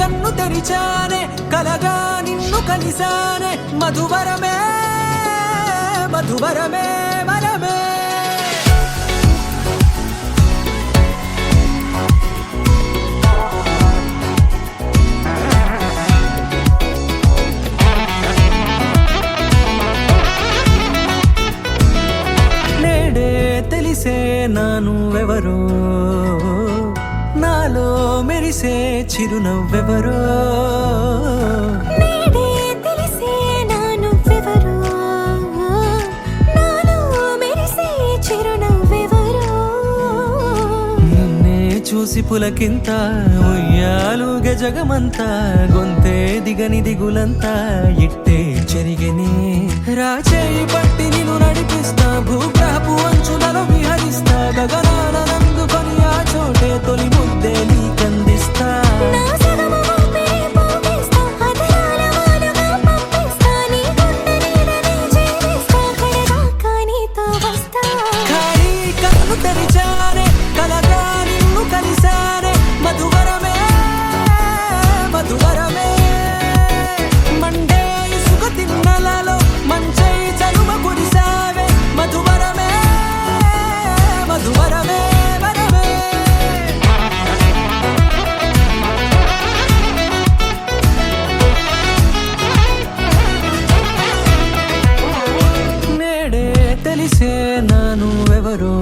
కన్ను తెరిచానే కలగా నిన్ను కలిసానే మధువరమే మధువరమే వరమే నేడే తెలిసే నానువెవరో నాలో మెరిసే చిరునవ్వెవరో చూసి పులకింత ఉయ్యాలుగే జగమంతా గొంతే దిగని దిగులంతా ఇట్టే చెరిగని రాచేయి పట్టి నిన్ను నడిపిస్తా భూగ్రహపు అంచులలో విహరిస్తా గగనాన నందుకొని ఆ చోటే తొలి ముద్దే నీకందిస్తా ఖాళీ కన్ను తెరిచానే కలగా నిన్ను కలిసానే మధువరమే మధువరమే మండే ఇసుక తిన్నలలో మంచై చలువ కురిసావే మధువరమే మధువరమే వరమే నేడే తెలిసే నానువెవరో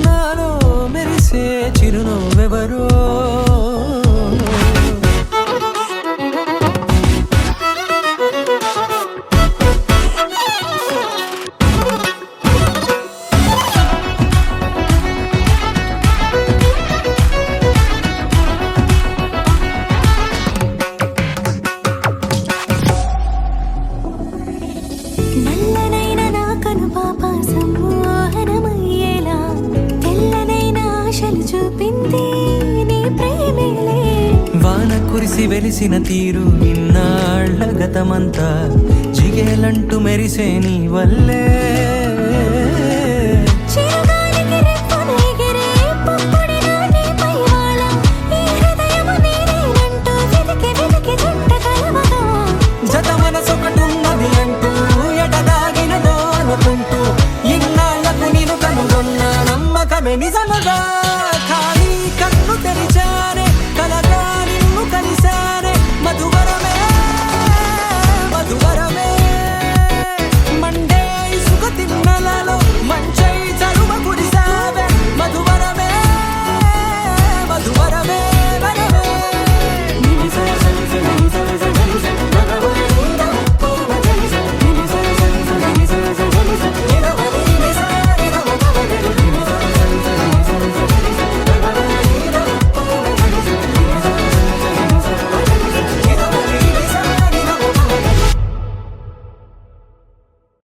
నాలో మెరిసే చిరునవ్వెవరో నల్లనైన నా కనుపాప సమ్మోహనమయ్యేలా తెల్లనైన ఆశలు చూపింది నీ ప్రేమేలే వాన కురిసి వెలిసిన తీరు ఇన్నాళ్ల గతమంతా జిగేలంటూ మెరిసే నీ వల్లే